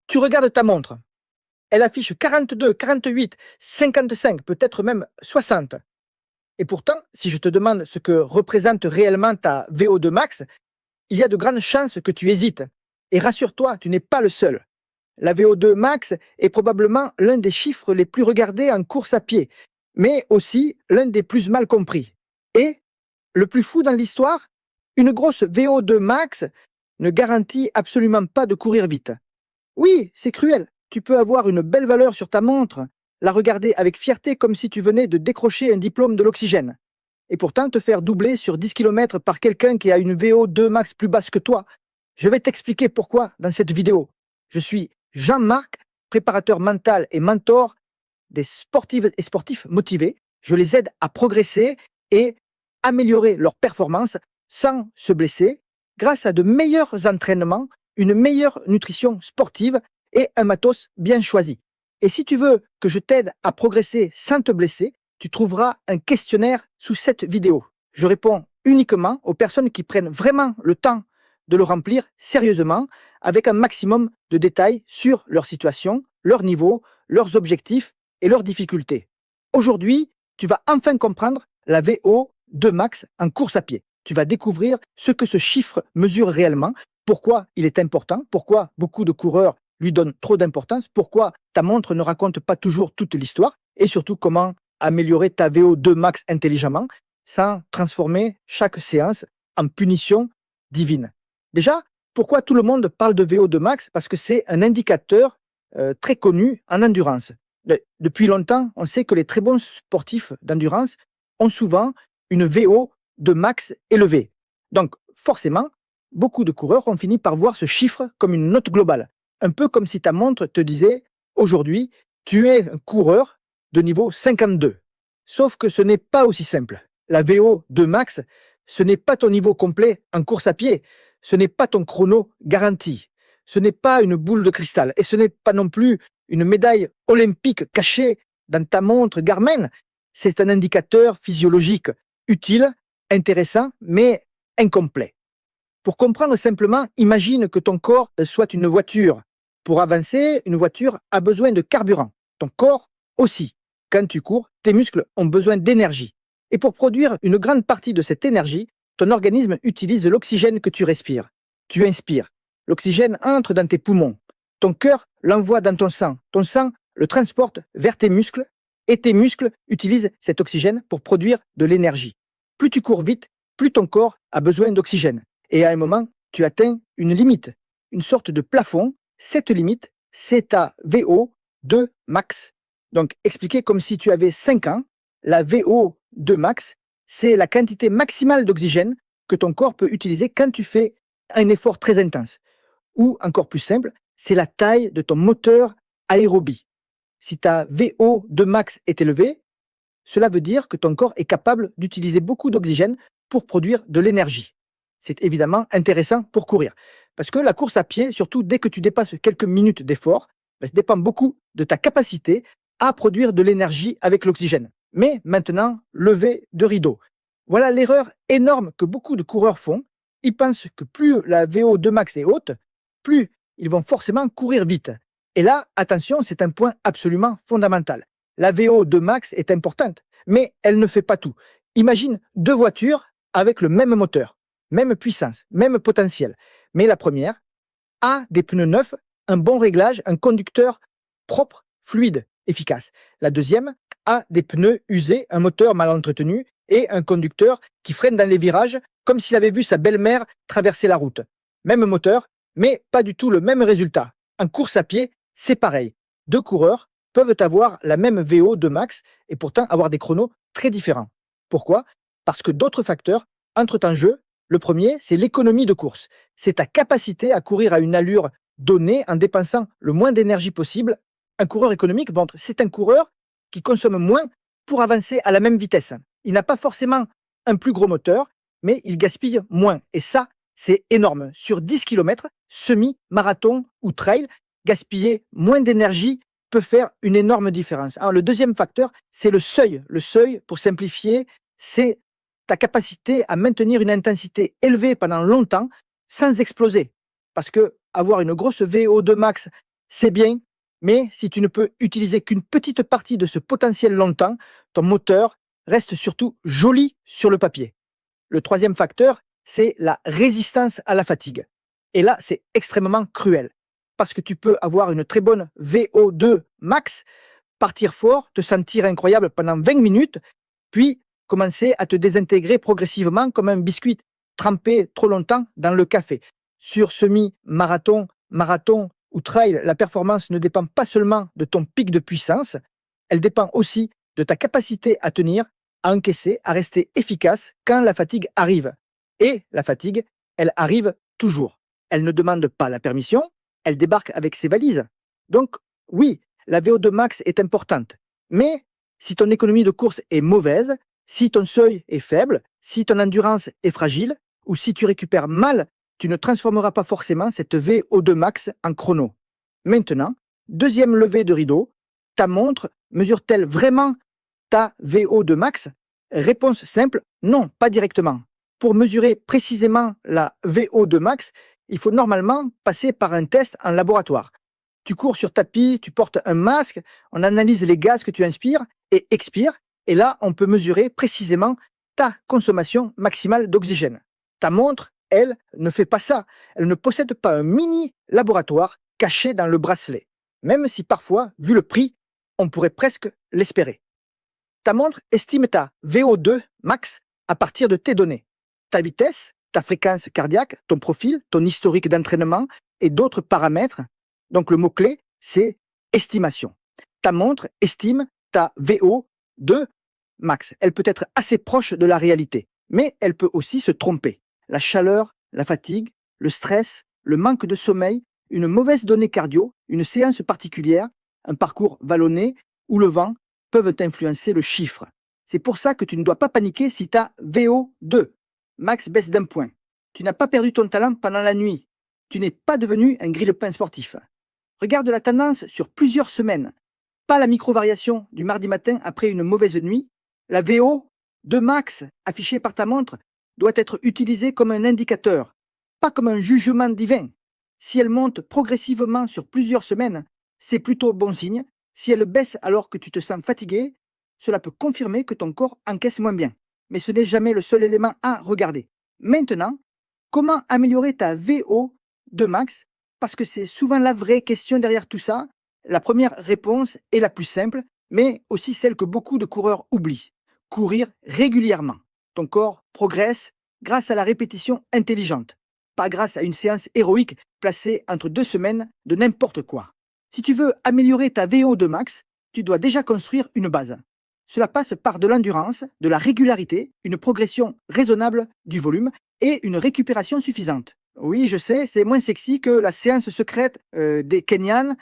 Tu regardes ta montre. Elle affiche 42, 48, 55, peut-être même 60. Et pourtant, si je te demande ce que représente réellement ta VO2 max, il y a de grandes chances que tu hésites. Et rassure-toi, tu n'es pas le seul. La VO2 max est probablement l'un des chiffres les plus regardés en course à pied, mais aussi l'un des plus mal compris. Et, le plus fou dans l'histoire, une grosse VO2 max ne garantit absolument pas de courir vite. Oui, c'est cruel. Tu peux avoir une belle valeur sur ta montre, la regarder avec fierté comme si tu venais de décrocher un diplôme de l'oxygène. Et pourtant te faire doubler sur 10 km par quelqu'un qui a une VO2 max plus basse que toi. Je vais t'expliquer pourquoi dans cette vidéo. Je suis Jean-Marc, préparateur mental et mentor des sportives et sportifs motivés. Je les aide à progresser et améliorer leur performance sans se blesser grâce à de meilleurs entraînements, une meilleure nutrition sportive et un matos bien choisi. Et si tu veux que je t'aide à progresser sans te blesser, tu trouveras un questionnaire sous cette vidéo. Je réponds uniquement aux personnes qui prennent vraiment le temps de le remplir sérieusement avec un maximum de détails sur leur situation, leur niveau, leurs objectifs et leurs difficultés. Aujourd'hui, tu vas enfin comprendre la VO2 max en course à pied. Tu vas découvrir ce que ce chiffre mesure réellement, pourquoi il est important, pourquoi beaucoup de coureurs lui donnent trop d'importance, pourquoi ta montre ne raconte pas toujours toute l'histoire et surtout comment améliorer ta VO2 max intelligemment sans transformer chaque séance en punition divine. Déjà, pourquoi tout le monde parle de VO2 max? Parce que c'est un indicateur très connu en endurance. Depuis longtemps, on sait que les très bons sportifs d'endurance ont souvent une VO2 max élevée. Donc, forcément, beaucoup de coureurs ont fini par voir ce chiffre comme une note globale. Un peu comme si ta montre te disait « Aujourd'hui, tu es un coureur de niveau 52 ». Sauf que ce n'est pas aussi simple. La VO2 max, ce n'est pas ton niveau complet en course à pied. Ce n'est pas ton chrono garanti. Ce n'est pas une boule de cristal. Et ce n'est pas non plus une médaille olympique cachée dans ta montre Garmin. C'est un indicateur physiologique utile, intéressant, mais incomplet. Pour comprendre simplement, imagine que ton corps soit une voiture. Pour avancer, une voiture a besoin de carburant. Ton corps aussi. Quand tu cours, tes muscles ont besoin d'énergie. Et pour produire une grande partie de cette énergie, ton organisme utilise l'oxygène que tu respires. Tu inspires. L'oxygène entre dans tes poumons. Ton cœur l'envoie dans ton sang. Ton sang le transporte vers tes muscles et tes muscles utilisent cet oxygène pour produire de l'énergie. Plus tu cours vite, plus ton corps a besoin d'oxygène. Et à un moment, tu atteins une limite, une sorte de plafond. Cette limite, c'est ta VO2 max. Donc, expliqué comme si tu avais 5 ans, la VO2 max, c'est la quantité maximale d'oxygène que ton corps peut utiliser quand tu fais un effort très intense. Ou, encore plus simple, c'est la taille de ton moteur aérobie. Si ta VO2 max est élevée, cela veut dire que ton corps est capable d'utiliser beaucoup d'oxygène pour produire de l'énergie. C'est évidemment intéressant pour courir. Parce que la course à pied, surtout dès que tu dépasses quelques minutes d'effort, dépend beaucoup de ta capacité à produire de l'énergie avec l'oxygène. Mais maintenant, lever de rideau. Voilà l'erreur énorme que beaucoup de coureurs font. Ils pensent que plus la VO2 max est haute, plus ils vont forcément courir vite. Et là, attention, c'est un point absolument fondamental. La VO2 max est importante, mais elle ne fait pas tout. Imagine deux voitures avec le même moteur, même puissance, même potentiel. Mais la première a des pneus neufs, un bon réglage, un conducteur propre, fluide, efficace. La deuxième a des pneus usés, un moteur mal entretenu et un conducteur qui freine dans les virages comme s'il avait vu sa belle-mère traverser la route. Même moteur, mais pas du tout le même résultat. En course à pied, c'est pareil. Deux coureurs peuvent avoir la même VO2 max et pourtant avoir des chronos très différents. Pourquoi? Parce que d'autres facteurs entrent en jeu. Le premier, c'est l'économie de course. C'est ta capacité à courir à une allure donnée en dépensant le moins d'énergie possible. Un coureur économique, bon, c'est un coureur qui consomme moins pour avancer à la même vitesse. Il n'a pas forcément un plus gros moteur, mais il gaspille moins. Et ça, c'est énorme. Sur 10 km, semi-marathon ou trail, gaspiller moins d'énergie peut faire une énorme différence. Alors, le deuxième facteur, c'est le seuil. Le seuil, pour simplifier, c'est ta capacité à maintenir une intensité élevée pendant longtemps sans exploser. Parce que avoir une grosse VO2 max c'est bien, mais si tu ne peux utiliser qu'une petite partie de ce potentiel longtemps, ton moteur reste surtout joli sur le papier. Le troisième facteur, c'est la résistance à la fatigue. Et là, c'est extrêmement cruel, parce que tu peux avoir une très bonne VO2 max, partir fort, te sentir incroyable pendant 20 minutes, puis commencer à te désintégrer progressivement comme un biscuit trempé trop longtemps dans le café. Sur semi-marathon, marathon ou trail, la performance ne dépend pas seulement de ton pic de puissance, elle dépend aussi de ta capacité à tenir, à encaisser, à rester efficace quand la fatigue arrive. Et la fatigue, elle arrive toujours. Elle ne demande pas la permission, elle débarque avec ses valises. Donc, oui, la VO2 max est importante. Mais si ton économie de course est mauvaise, si ton seuil est faible, si ton endurance est fragile, ou si tu récupères mal, tu ne transformeras pas forcément cette VO2 max en chrono. Maintenant, deuxième levée de rideau, ta montre mesure-t-elle vraiment ta VO2 max? Réponse simple, non, pas directement. Pour mesurer précisément la VO2 max, il faut normalement passer par un test en laboratoire. Tu cours sur tapis, tu portes un masque, on analyse les gaz que tu inspires et expires, et là, on peut mesurer précisément ta consommation maximale d'oxygène. Ta montre, elle, ne fait pas ça. Elle ne possède pas un mini laboratoire caché dans le bracelet, même si parfois, vu le prix, on pourrait presque l'espérer. Ta montre estime ta VO2 max à partir de tes données. Ta vitesse, ta fréquence cardiaque, ton profil, ton historique d'entraînement et d'autres paramètres. Donc le mot-clé, c'est estimation. Ta montre estime ta VO2 max. Elle peut être assez proche de la réalité, mais elle peut aussi se tromper. La chaleur, la fatigue, le stress, le manque de sommeil, une mauvaise donnée cardio, une séance particulière, un parcours vallonné ou le vent peuvent influencer le chiffre. C'est pour ça que tu ne dois pas paniquer si ta VO2 max baisse d'1 point. Tu n'as pas perdu ton talent pendant la nuit. Tu n'es pas devenu un grille-pain sportif. Regarde la tendance sur plusieurs semaines. Pas la micro-variation du mardi matin après une mauvaise nuit. La VO2 max affichée par ta montre doit être utilisée comme un indicateur, pas comme un jugement divin. Si elle monte progressivement sur plusieurs semaines, c'est plutôt bon signe. Si elle baisse alors que tu te sens fatigué, cela peut confirmer que ton corps encaisse moins bien. Mais ce n'est jamais le seul élément à regarder. Maintenant, comment améliorer ta VO2 max? Parce que c'est souvent la vraie question derrière tout ça. La première réponse est la plus simple, mais aussi celle que beaucoup de coureurs oublient. Courir régulièrement. Ton corps progresse grâce à la répétition intelligente, pas grâce à une séance héroïque placée entre 2 semaines de n'importe quoi. Si tu veux améliorer ta VO2 max, tu dois déjà construire une base. Cela passe par de l'endurance, de la régularité, une progression raisonnable du volume et une récupération suffisante. Oui, je sais, c'est moins sexy que la séance secrète des Kenyans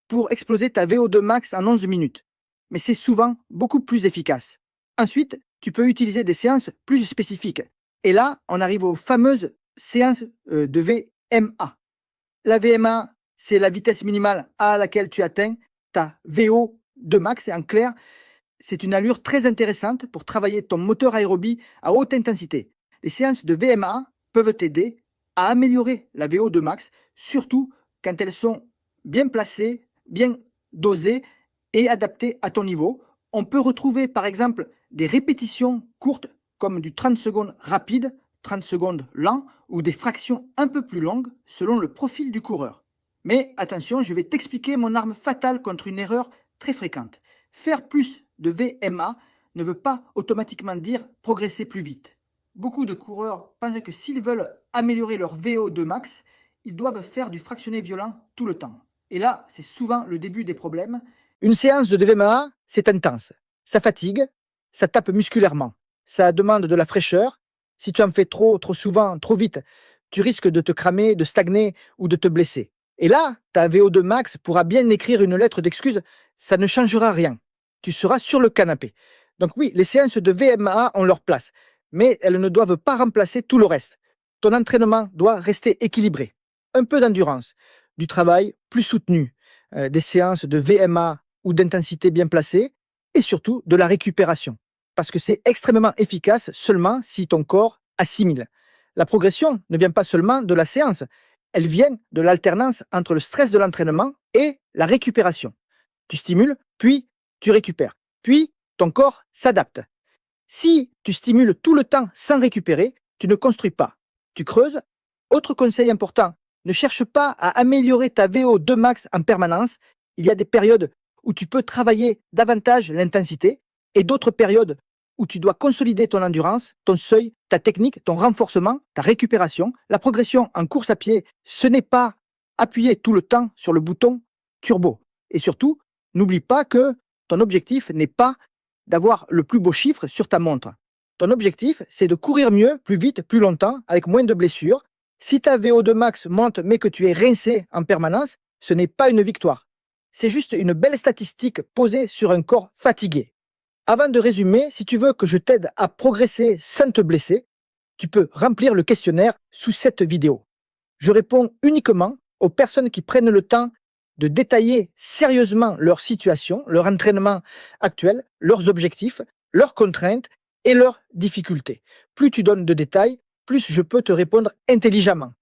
pour exploser ta VO2 max en 11 minutes. Mais c'est souvent beaucoup plus efficace. Ensuite, tu peux utiliser des séances plus spécifiques. Et là, on arrive aux fameuses séances de VMA. La VMA, c'est la vitesse minimale à laquelle tu atteins ta VO2 max. Et en clair, c'est une allure très intéressante pour travailler ton moteur aérobie à haute intensité. Les séances de VMA peuvent t'aider à améliorer la VO2 max, surtout quand elles sont bien placées, bien dosées et adaptées à ton niveau. On peut retrouver par exemple des répétitions courtes comme du 30 secondes rapide, 30 secondes lent ou des fractions un peu plus longues selon le profil du coureur. Mais attention, je vais t'expliquer mon arme fatale contre une erreur très fréquente. Faire plus de VMA ne veut pas automatiquement dire progresser plus vite. Beaucoup de coureurs pensent que s'ils veulent améliorer leur VO2 max, ils doivent faire du fractionné violent tout le temps. Et là, c'est souvent le début des problèmes. Une séance de VMA, c'est intense. Ça fatigue, ça tape musculairement. Ça demande de la fraîcheur. Si tu en fais trop souvent, trop vite, tu risques de te cramer, de stagner ou de te blesser. Et là, ta VO2 max pourra bien écrire une lettre d'excuse, ça ne changera rien. Tu seras sur le canapé. Donc oui, les séances de VMA ont leur place, mais elles ne doivent pas remplacer tout le reste. Ton entraînement doit rester équilibré. Un peu d'endurance, du travail plus soutenu, des séances de VMA ou d'intensité bien placée, et surtout de la récupération. Parce que c'est extrêmement efficace seulement si ton corps assimile. La progression ne vient pas seulement de la séance, elle vient de l'alternance entre le stress de l'entraînement, et la récupération. Tu stimules, puis tu récupères. Puis ton corps s'adapte. Si tu stimules tout le temps sans récupérer, tu ne construis pas. Tu creuses. Autre conseil important, ne cherche pas à améliorer ta VO2 max en permanence. Il y a des périodes où tu peux travailler davantage l'intensité et d'autres périodes où tu dois consolider ton endurance, ton seuil, ta technique, ton renforcement, ta récupération. La progression en course à pied, ce n'est pas appuyer tout le temps sur le bouton turbo. Et surtout, n'oublie pas que ton objectif n'est pas d'avoir le plus beau chiffre sur ta montre. Ton objectif, c'est de courir mieux, plus vite, plus longtemps, avec moins de blessures. Si ta VO2 max monte mais que tu es rincé en permanence, ce n'est pas une victoire. C'est juste une belle statistique posée sur un corps fatigué. Avant de résumer, si tu veux que je t'aide à progresser sans te blesser, tu peux remplir le questionnaire sous cette vidéo. Je réponds uniquement aux personnes qui prennent le temps de détailler sérieusement leur situation, leur entraînement actuel, leurs objectifs, leurs contraintes et leurs difficultés. Plus tu donnes de détails, plus je peux te répondre intelligemment.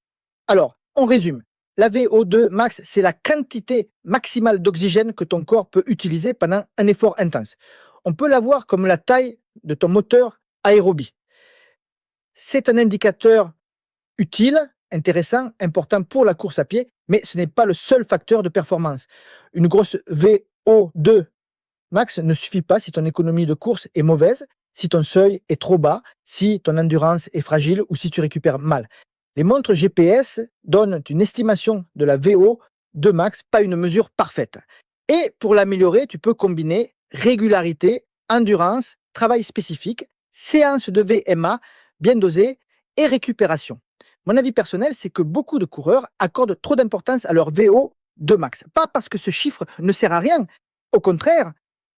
Alors, on résume. La VO2 max, c'est la quantité maximale d'oxygène que ton corps peut utiliser pendant un effort intense. On peut la voir comme la taille de ton moteur aérobie. C'est un indicateur utile, intéressant, important pour la course à pied, mais ce n'est pas le seul facteur de performance. Une grosse VO2 max ne suffit pas si ton économie de course est mauvaise, si ton seuil est trop bas, si ton endurance est fragile ou si tu récupères mal. Les montres GPS donnent une estimation de la VO2 max, pas une mesure parfaite. Et pour l'améliorer, tu peux combiner régularité, endurance, travail spécifique, séance de VMA bien dosée et récupération. Mon avis personnel, c'est que beaucoup de coureurs accordent trop d'importance à leur VO2 max. Pas parce que ce chiffre ne sert à rien. Au contraire,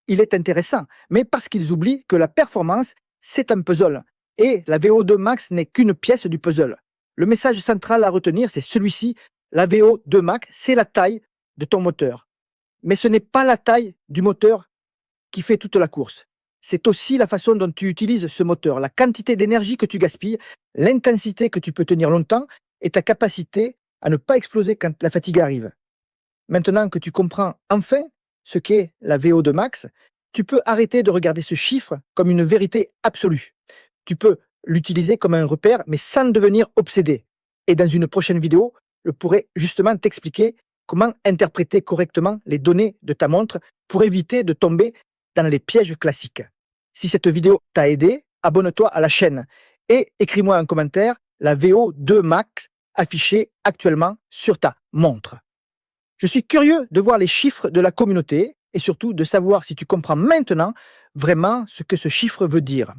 il est intéressant, mais parce qu'ils oublient que la performance, c'est un puzzle. Et la VO2 max n'est qu'une pièce du puzzle. Le message central à retenir, c'est celui-ci. La VO2 max, c'est la taille de ton moteur. Mais ce n'est pas la taille du moteur qui fait toute la course. C'est aussi la façon dont tu utilises ce moteur, la quantité d'énergie que tu gaspilles, l'intensité que tu peux tenir longtemps et ta capacité à ne pas exploser quand la fatigue arrive. Maintenant que tu comprends enfin ce qu'est la VO2 max, tu peux arrêter de regarder ce chiffre comme une vérité absolue. Tu peux l'utiliser comme un repère, mais sans devenir obsédé. Et dans une prochaine vidéo, je pourrai justement t'expliquer comment interpréter correctement les données de ta montre pour éviter de tomber dans les pièges classiques. Si cette vidéo t'a aidé, abonne-toi à la chaîne et écris-moi un commentaire la VO2 max affichée actuellement sur ta montre. Je suis curieux de voir les chiffres de la communauté et surtout de savoir si tu comprends maintenant vraiment ce que ce chiffre veut dire.